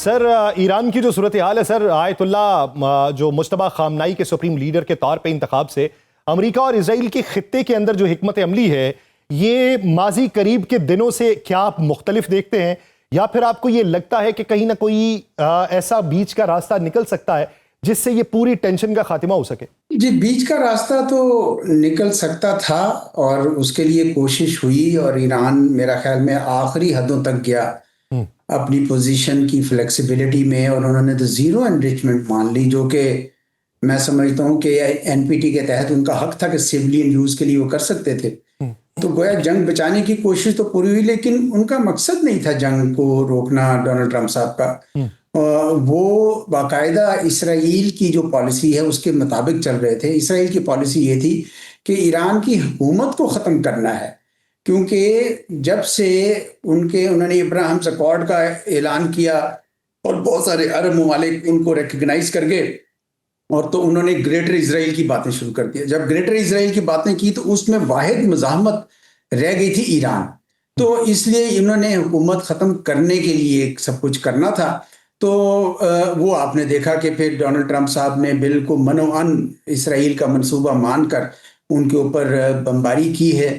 Sir, Iran की जो सूरत हाल है सर, आयतुल्ला जो मुज्तबा खामनाई के सुप्रीम लीडर के तौर पे इंतखाब से अमेरिका और इसराइल के खित्ते के अंदर जो हिकमत अमली है, ये माजी करीब के दिनों से क्या आप मुख्तलिफ देखते हैं, या फिर आपको ये लगता है कि कहीं ना कोई ऐसा बीच का रास्ता निकल सकता है जिससे ये पूरी टेंशन का खात्मा हो सके? जी, बीच का रास्ता तो निकल सकता था और उसके लिए कोशिश हुई और ईरान मेरा ख्याल में आखिरी हदों तक गया हम्म। अपनी पोजीशन की फ्लेक्सिबिलिटी में, और उन्होंने तो ज़ीरो एनरिचमेंट मान ली, जो कि मैं समझता हूँ कि एनपीटी के तहत उनका हक था कि सिविलियन यूज़ के लिए वो कर सकते थे। तो गोया जंग बचाने की कोशिश तो पूरी हुई, लेकिन उनका मकसद नहीं था जंग को रोकना डोनाल्ड ट्रंप साहब का। वो बाकायदा इसराइल की जो पॉलिसी है उसके मुताबिक चल रहे थे। इसराइल की पॉलिसी ये थी कि ईरान की हुकूमत को ख़त्म करना है, क्योंकि जब से उन्होंने इब्राहिम अकॉर्ड का ऐलान किया और बहुत सारे अरब ममालिक उनको रिकग्नाइज कर गए, और तो उन्होंने ग्रेटर इसराइल की बातें शुरू कर दिया। जब ग्रेटर इसराइल की बातें की तो उसमें वाहिद मज़ाहमत रह गई थी ईरान। तो इसलिए इन्होंने हुकूमत ख़त्म करने के लिए सब कुछ करना था। तो वो आपने देखा कि फिर डोनाल्ड ट्रंप साहब ने बिल्कुल मनोअन इसराइल का मंसूबा मानकर उनके ऊपर बमबारी की है,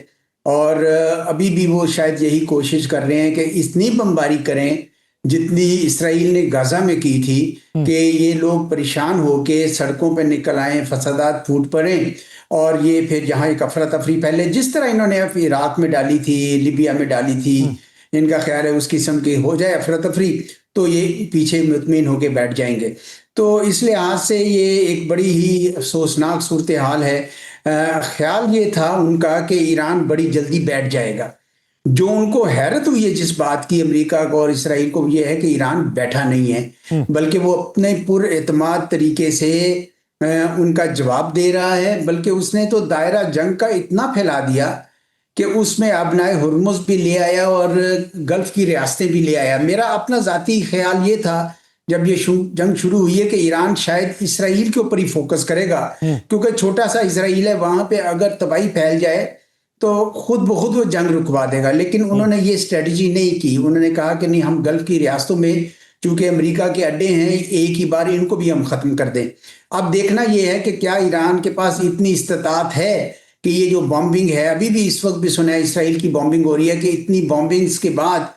और अभी भी वो शायद यही कोशिश कर रहे हैं कि इतनी बमबारी करें जितनी इसराइल ने गाजा में की थी, कि ये लोग परेशान होके सड़कों पे निकल आए, फसादात फूट पड़े, और ये फिर यहाँ एक अफरा तफरी पहले जिस तरह इन्होंने इराक में डाली थी, लिबिया में डाली थी, इनका ख्याल है उस किस्म की हो जाए अफरा तफरी तो ये पीछे मुतमिन होके बैठ जाएंगे। तो इस लिहाज से ये एक बड़ी ही अफसोसनाक सूरत हाल है। ख्याल ये था उनका कि ईरान बड़ी जल्दी बैठ जाएगा। जो उनको हैरत हुई है जिस बात की अमेरिका को और इसराइल को, ये है कि ईरान बैठा नहीं है, बल्कि वो अपने पुरएतमाद तरीके से उनका जवाब दे रहा है। बल्कि उसने तो दायरा जंग का इतना फैला दिया कि उसमें अबनाए हुर्मुज़ भी ले आया और गल्फ की रियासतें भी ले आया। मेरा अपना ज़ाती ख्याल ये था जब ये जंग शुरू हुई है कि ईरान शायद इसराइल के ऊपर ही फोकस करेगा, क्योंकि छोटा सा इसराइल है, वहाँ पे अगर तबाही फैल जाए तो खुद ब खुद वो जंग रुकवा देगा। लेकिन उन्होंने ये स्ट्रेटजी नहीं की। उन्होंने कहा कि नहीं, हम गल्फ की रियासतों में चूंकि अमेरिका के अड्डे हैं, एक ही बार इनको भी हम ख़त्म कर दें। अब देखना ये है कि क्या ईरान के पास इतनी इस्तात है कि ये जो बॉम्बिंग है, अभी भी इस वक्त भी सुना है इसराइल की बॉम्बिंग हो रही है, कि इतनी बॉम्बिंग्स के बाद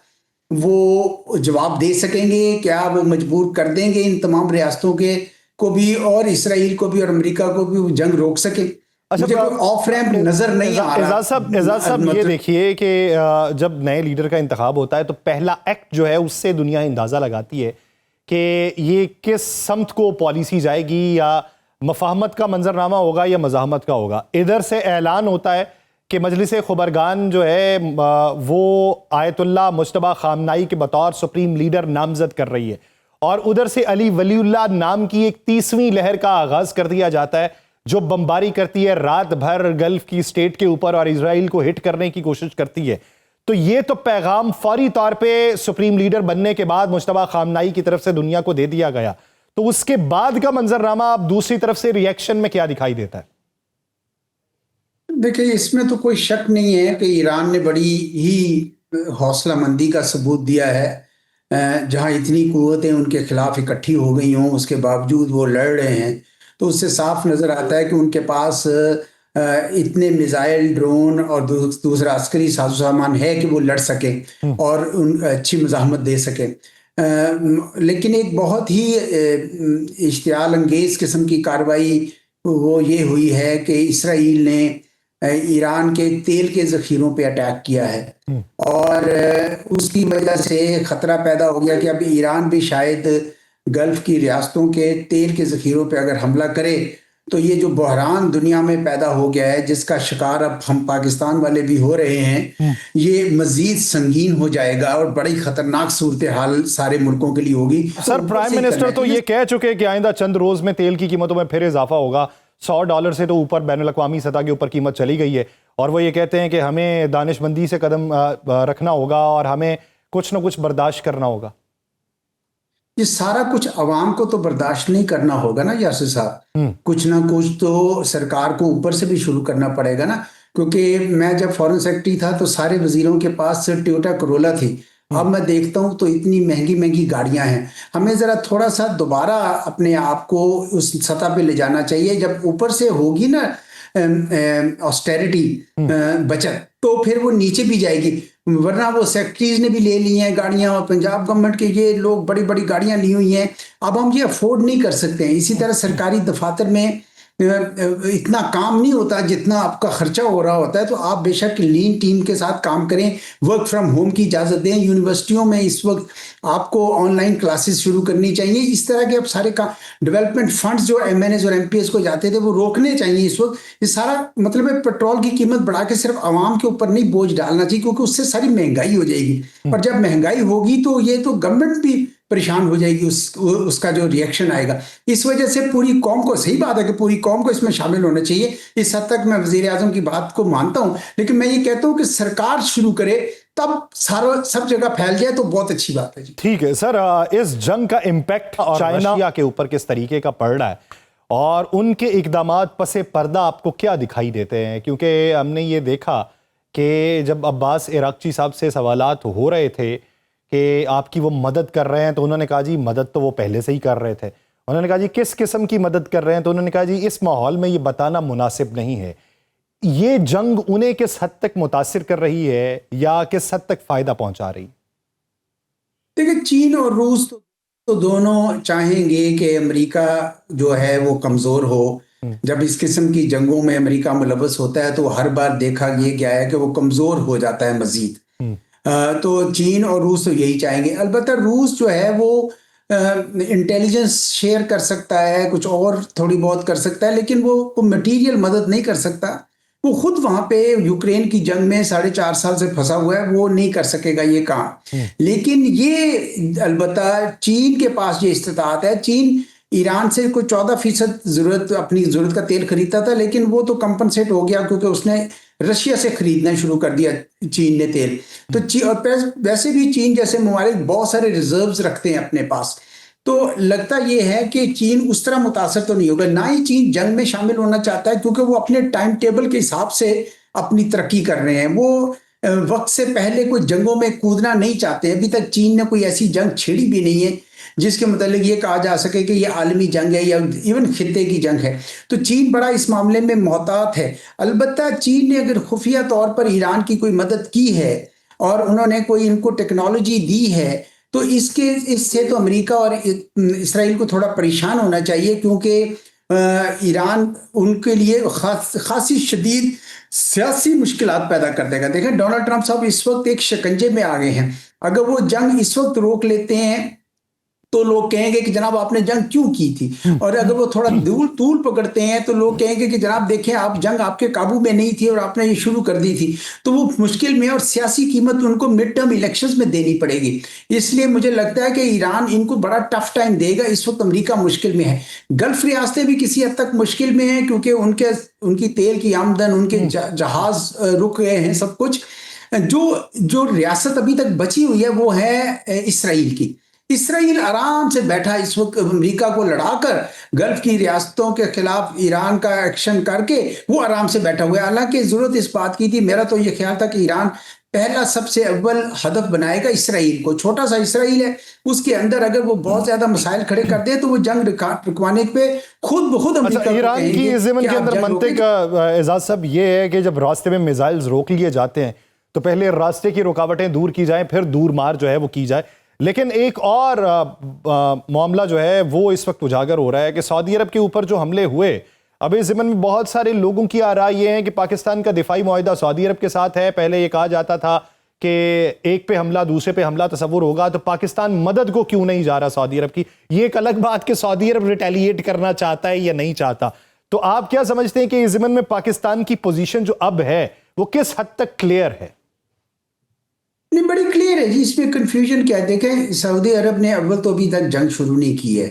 वो जवाब दे सकेंगे? क्या वो मजबूर कर देंगे इन तमाम रियासतों के को भी, और इसराइल को भी और अमेरिका को भी, जंग रोक सके? मुझे कोई ऑफ रैंप नजर नहीं आ रहा। एजाज साहब, ये देखिए कि जब नए लीडर का इंतखाब होता है तो पहला एक्ट जो है उससे दुनिया अंदाजा लगाती है कि ये किस समत को पॉलिसी जाएगी, या मफाहमत का मंजरनामा होगा या मज़ाहमत का होगा। इधर से ऐलान होता है कि मजलिस ख़बरगान जो है वो आयतुल्ला मुज्तबा खामनाई के बतौर सुप्रीम लीडर नामजद कर रही है, और उधर से अली वलीउल्लाह नाम की एक 30वीं लहर का आगाज कर दिया जाता है जो बमबारी करती है रात भर गल्फ की स्टेट के ऊपर और इजराइल को हिट करने की कोशिश करती है। तो ये तो पैगाम फौरी तौर पे सुप्रीम लीडर बनने के बाद मुज्तबा खामनाई की तरफ से दुनिया को दे दिया गया। तो उसके बाद का मंजरनामा अब दूसरी तरफ से रिएक्शन में क्या दिखाई देता है? देखिए, इसमें तो कोई शक नहीं है कि ईरान ने बड़ी ही हौसला मंदी का सबूत दिया है। जहां इतनी कुव्वतें उनके खिलाफ इकट्ठी हो गई हों, उसके बावजूद वो लड़ रहे हैं, तो उससे साफ नज़र आता है कि उनके पास इतने मिसाइल, ड्रोन और दूसरा अस्करी साजो सामान है कि वो लड़ सके और अच्छी मज़ाहमत दे सके। लेकिन एक बहुत ही इश्तियाल अंगेज़ किस्म की कार्रवाई वो ये हुई है कि इसराइल ने ईरान के तेल के ज़ख़ीरों पे अटैक किया है, और उसकी वजह से ख़तरा पैदा हो गया कि अब ईरान भी शायद गल्फ़ की रियासतों के तेल के ज़ख़ीरों पे अगर हमला करे तो ये जो बहरान दुनिया में पैदा हो गया है, जिसका शिकार अब हम पाकिस्तान वाले भी हो रहे हैं, ये मज़ीद संगीन हो जाएगा और बड़ी ख़तरनाक सूरत हाल सारे मुल्कों के लिए होगी। सर, प्राइम मिनिस्टर तो ये कह चुके हैं कि आइंदा चंद रोज़ में तेल की कीमतों में फिर इजाफा होगा। $100 से तो ऊपर बैनुल-अक़वामी सतह के ऊपर कीमत चली गई है, और वो ये कहते हैं कि हमें दानिशमंदी से कदम रखना होगा और हमें कुछ ना कुछ बर्दाश्त करना होगा। ये सारा कुछ अवाम को तो बर्दाश्त नहीं करना होगा ना यासिर साहब, कुछ ना कुछ तो सरकार को ऊपर से भी शुरू करना पड़ेगा ना। क्योंकि मैं जब फॉरेन सेक्रेटरी था तो सारे वजीरों के पास टोयोटा करोला थी, अब मैं देखता हूँ तो इतनी महंगी महंगी गाड़ियां हैं। हमें ज़रा थोड़ा सा दोबारा अपने आप को उस सतह पे ले जाना चाहिए। जब ऊपर से होगी ना ऑस्टेरिटी, बचत, तो फिर वो नीचे भी जाएगी। वरना वो सेक्रेटरीज ने भी ले ली हैं गाड़ियां, और पंजाब गवर्नमेंट के ये लोग बड़ी बड़ी गाड़ियां ली हुई हैं। अब हम ये अफोर्ड नहीं कर सकते हैं। इसी तरह सरकारी दफातर में इतना काम नहीं होता जितना आपका खर्चा हो रहा होता है। तो आप बेशक लीन टीम के साथ काम करें, वर्क फ्रॉम होम की इजाज़त दें। यूनिवर्सिटियों में इस वक्त आपको ऑनलाइन क्लासेस शुरू करनी चाहिए। इस तरह के अब सारे का डेवलपमेंट फंड्स जो एमएनएस और एमपीएस को जाते थे वो रोकने चाहिए इस वक्त। ये सारा मतलब है पेट्रोल की कीमत बढ़ा के सिर्फ आवाम के ऊपर नहीं बोझ डालना चाहिए, क्योंकि उससे सारी महंगाई हो जाएगी। और जब महंगाई होगी तो ये तो गवर्नमेंट भी परेशान हो जाएगी, उसका जो रिएक्शन आएगा। इस वजह से पूरी कौम को, सही बात है कि पूरी कौम को इसमें शामिल होना चाहिए। इस हद तक मैं वजीर आजम की बात को मानता हूं, लेकिन मैं ये कहता हूं कि सरकार शुरू करे तब सारा सब जगह फैल जाए तो बहुत अच्छी बात है जी। ठीक है सर, इस जंग का इम्पैक्ट चाइना के ऊपर किस तरीके का पड़ रहा है और उनके इकदामात पसे पर्दा आपको क्या दिखाई देते हैं? क्योंकि हमने ये देखा कि जब अब्बास इराक़ची साहब से सवालात हो रहे थे कि आपकी वो मदद कर रहे हैं, तो उन्होंने कहा जी मदद तो वो पहले से ही कर रहे थे। उन्होंने कहा जी किस किस्म की मदद कर रहे हैं, तो उन्होंने कहा जी इस माहौल में ये बताना मुनासिब नहीं है। ये जंग उन्हें किस हद तक मुतासिर कर रही है या किस हद तक फायदा पहुंचा रही? देखिए, चीन और रूस तो दोनों चाहेंगे कि अमेरिका जो है वो कमज़ोर हो। जब इस किस्म की जंगों में अमेरिका मुलव्वस होता है तो हर बार देखा ये गया है कि वो कमज़ोर हो जाता है मज़ीद। तो चीन और रूस तो यही चाहेंगे। अलबत्ता रूस जो है वो इंटेलिजेंस शेयर कर सकता है, कुछ और थोड़ी बहुत कर सकता है, लेकिन वो मटेरियल मदद नहीं कर सकता। वो खुद वहां पे यूक्रेन की जंग में 4.5 साल से फंसा हुआ है, वो नहीं कर सकेगा ये काम। लेकिन ये अलबत्ता चीन के पास ये इस्तिताअत है। चीन ईरान से कोई 14% जरूरत, अपनी जरूरत का तेल खरीदता था, लेकिन वो तो कंपनसेट हो गया क्योंकि उसने रशिया से खरीदना शुरू कर दिया चीन ने तेल। तो और वैसे भी चीन जैसे ममालिक बहुत सारे रिजर्व्स रखते हैं अपने पास। तो लगता ये है कि चीन उस तरह मुतासर तो नहीं होगा। ना ही चीन जंग में शामिल होना चाहता है, क्योंकि वो अपने टाइम टेबल के हिसाब से अपनी तरक्की कर रहे हैं। वो वक्त से पहले कोई जंगों में कूदना नहीं चाहते। अभी तक चीन ने कोई ऐसी जंग छेड़ी भी नहीं है जिसके मतलब ये कहा जा सके कि ये आलमी जंग है या इवन खित्ते की जंग है। तो चीन बड़ा इस मामले में मोहतात है। अलबत्ता चीन ने अगर खुफिया तौर पर ईरान की कोई मदद की है और उन्होंने कोई इनको टेक्नोलॉजी दी है, तो इससे तो अमेरिका और इसराइल को थोड़ा परेशान होना चाहिए, क्योंकि ईरान उनके लिए खासी शदीद सियासी मुश्किलात पैदा कर देगा। देखें, डोनाल्ड ट्रंप साहब इस वक्त एक शिकंजे में आ गए हैं। अगर वो जंग इस वक्त रोक लेते हैं तो लोग कहेंगे कि जनाब आपने जंग क्यों की थी, और अगर वो थोड़ा तूल पकड़ते हैं तो लोग कहेंगे कि जनाब देखें आप जंग आपके काबू में नहीं थी और आपने ये शुरू कर दी थी। तो वो मुश्किल में, और सियासी कीमत उनको मिड टर्म इलेक्शंस में देनी पड़ेगी। इसलिए मुझे लगता है कि ईरान इनको बड़ा टफ टाइम देगा। इस वक्त अमेरिका मुश्किल में है, गल्फ रियासतें भी किसी हद तक मुश्किल में हैं, क्योंकि उनकी तेल की आमदन, उनके जहाज रुक गए हैं, सब कुछ। जो रियासत अभी तक बची हुई है वो है इसराइल की। इसराइल आराम से बैठा इस वक्त अमेरिका को लड़ाकर गल्फ की रियासतों के खिलाफ ईरान का एक्शन करके वो आराम से बैठा हुआ है। हालांकि जरूरत इस बात की थी, मेरा तो ये ख्याल था कि ईरान पहला सबसे अव्वल हदफ बनाएगा इसराइल को। छोटा सा इसराइल है, उसके अंदर अगर वो बहुत ज्यादा मसाइल खड़े कर दे तो वो जंग रुकवाने पे खुद ब खुद अमेरिका को ईरान की इस ज़मीन के अंदर मंतिक एजाज साहब ये है कि जब रास्ते में मिसाइल्स रोक लिए जाते हैं तो पहले रास्ते की रुकावटें दूर की जाएं, फिर दूर मार जो है वो की जाए। लेकिन एक और मामला जो है वो इस वक्त उजागर हो रहा है कि सऊदी अरब के ऊपर जो हमले हुए, अब इस ज़मीन में बहुत सारे लोगों की आराय ये है कि पाकिस्तान का दिफाई मुआहिदा सऊदी अरब के साथ है। पहले ये कहा जाता था कि एक पे हमला दूसरे पे हमला तस्वुर होगा, तो पाकिस्तान मदद को क्यों नहीं जा रहा सऊदी अरब की? ये एक अलग बात कि सऊदी अरब रिटेलिएट करना चाहता है या नहीं चाहता। तो आप क्या समझते हैं कि इस ज़मीन में पाकिस्तान की पोजीशन जो अब है वो किस हद तक क्लियर है? नहीं, बड़ी क्लियर है जी, इसमें कंफ्यूजन क्या है। देखें, सऊदी अरब ने अव्वल तो अभी तक जंग शुरू नहीं की है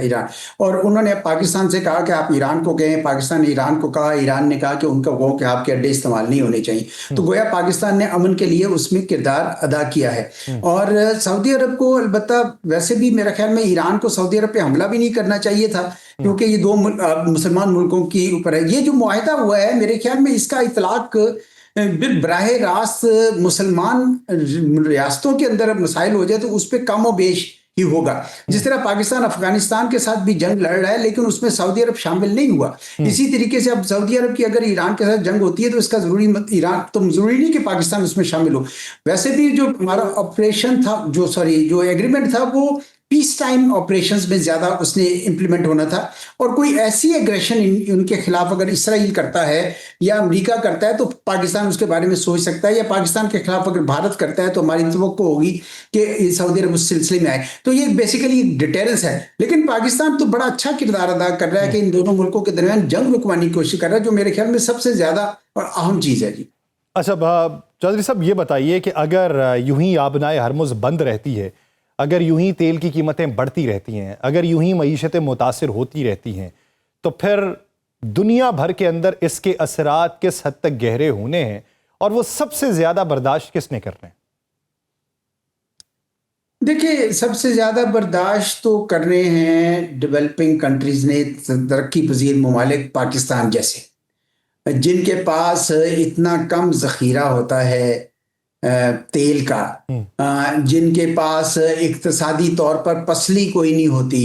ईरान, और उन्होंने पाकिस्तान से कहा कि आप ईरान को कहें, पाकिस्तान ने ईरान को कहा, ईरान ने कहा कि उनका वो कि आपके अड्डे इस्तेमाल नहीं होने चाहिए। तो गोया पाकिस्तान ने अमन के लिए उसमें किरदार अदा किया है। और सऊदी अरब को अलबत्ता वैसे भी मेरे ख्याल में ईरान को सऊदी अरब पे हमला भी नहीं करना चाहिए था, क्योंकि ये दो मुसलमान मुल्कों के ऊपर है। ये जो मुआहिदा हुआ है मेरे ख्याल में इसका इतलाक बराह रास्त मुसलमान रियासतों के अंदर मसाइल हो जाए तो उस पर कम व बेश ही होगा। जिस तरह पाकिस्तान अफगानिस्तान के साथ भी जंग लड़ रहा है लेकिन उसमें सऊदी अरब शामिल नहीं हुआ, इसी तरीके से अब सऊदी अरब की अगर ईरान के साथ जंग होती है तो इसका जरूरी ईरान तो जरूरी नहीं कि पाकिस्तान उसमें शामिल हो। वैसे भी जो हमारा ऑपरेशन था, जो एग्रीमेंट था, वो पीस टाइम ऑपरेशंस में ज्यादा उसने इंप्लीमेंट होना था। और कोई ऐसी एग्रेशन उनके खिलाफ अगर इसराइल करता है या अमेरिका करता है तो पाकिस्तान उसके बारे में सोच सकता है, या पाकिस्तान के खिलाफ अगर भारत करता है तो हमारी तवक्को होगी कि सऊदी अरब उस सिलसिले में आए। तो ये बेसिकली डिटेरेंस है। लेकिन पाकिस्तान तो बड़ा अच्छा किरदार अदा कर रहा है कि इन दोनों मुल्कों के दरमियान जंग रुकवाने की कोशिश कर रहा है, जो मेरे ख्याल में सबसे ज्यादा और अहम चीज है जी। अच्छा चौधरी साहब, ये बताइए कि अगर यूं ही आबनाए हरमुज बंद रहती है, अगर यूं ही तेल की कीमतें बढ़ती रहती हैं, अगर यूं ही मईशतें मुतासिर होती रहती हैं, तो फिर दुनिया भर के अंदर इसके असरात किस हद तक गहरे होने हैं और वो सबसे ज्यादा बर्दाश्त किसने करना है? देखिए, सबसे ज्यादा बर्दाश्त तो कर रहे हैं डेवलपिंग कंट्रीज ने, तरक्की पजीर ममालिक पाकिस्तान जैसे, जिनके पास इतना कम जखीरा होता है तेल का, जिनके पास इक्तसादी तौर पर पसली कोई नहीं होती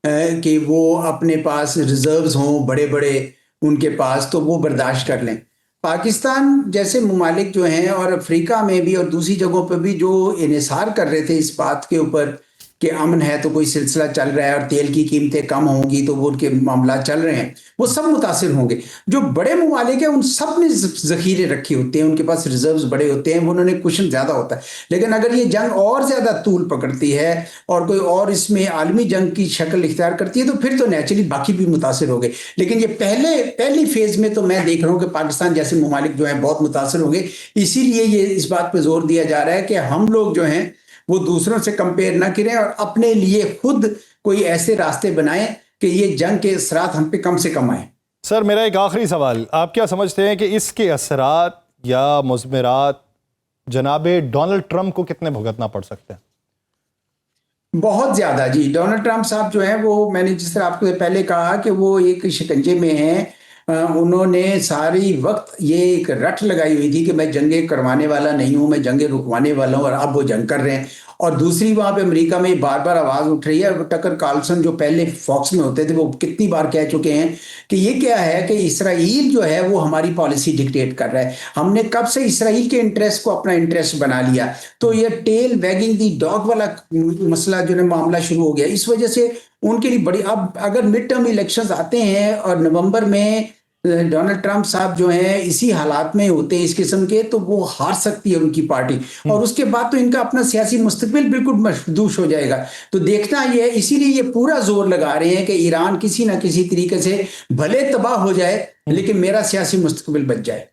कि वो अपने पास रिजर्व्स हों बड़े बड़े उनके पास, तो वो बर्दाश्त कर लें। पाकिस्तान जैसे ममालिक जो हैं, और अफ्रीका में भी और दूसरी जगहों पर भी जो इन्हिसार कर रहे थे इस बात के ऊपर कि अमन है तो कोई सिलसिला चल रहा है और तेल की कीमतें कम होंगी तो वो उनके मामला चल रहे हैं, वो सब मुतासिर होंगे। जो बड़े ममालिक हैं उन सब ने जखीरे रखे होते हैं, उनके पास रिजर्व्स बड़े होते हैं, उन्होंने कुशन ज्यादा होता है। लेकिन अगर ये जंग और ज्यादा तूल पकड़ती है और कोई और इसमें आलमी जंग की शक्ल इख्तियार करती है तो फिर तो नेचुरली बाकी भी मुतासिर हो गए। लेकिन ये पहली फेज में तो मैं देख रहा हूँ कि पाकिस्तान जैसे ममालिक जो है बहुत मुतासिर होंगे। इसीलिए ये इस बात पर जोर दिया जा रहा है कि हम लोग जो हैं वो दूसरों से कंपेयर ना करें और अपने लिए खुद कोई ऐसे रास्ते बनाएं कि ये जंग के असरात हम पे कम से कम आए। सर, मेरा एक आखिरी सवाल, आप क्या समझते हैं कि इसके असरात या मुज़मिरात जनाबे डोनाल्ड ट्रंप को कितने भुगतना पड़ सकते हैं? बहुत ज्यादा जी। डोनाल्ड ट्रंप साहब जो है वो, मैंने जिस तरह आपको पहले कहा कि वो एक शिकंजे में हैं। उन्होंने सारी वक्त ये एक रट लगाई हुई थी कि मैं जंगें करवाने वाला नहीं हूं, मैं जंगें रुकवाने वाला हूं, और अब वो जंग कर रहे हैं। और दूसरी वहां पे अमेरिका में बार बार आवाज उठ रही है, टकर कार्लसन जो पहले फॉक्स में होते थे वो कितनी बार कह चुके हैं कि ये क्या है कि इसराइल जो है वो हमारी पॉलिसी डिक्टेट कर रहा है। हमने कब से इसराइल के इंटरेस्ट को अपना इंटरेस्ट बना लिया। तो ये टेल वैगिंग दी डॉग वाला मसला जो है मामला शुरू हो गया। इस वजह से उनके लिए बड़ी, अब अगर मिड टर्म इलेक्शंस आते हैं और नवंबर में डोनाल्ड ट्रंप साहब जो हैं इसी हालात में होते हैं इस किस्म के, तो वो हार सकती है उनकी पार्टी, और उसके बाद तो इनका अपना सियासी मुस्तकबिल बिल्कुल मखदूश हो जाएगा। तो देखना ये है, इसीलिए ये पूरा जोर लगा रहे हैं कि ईरान किसी ना किसी तरीके से भले तबाह हो जाए लेकिन मेरा सियासी मुस्तकबिल बच जाए।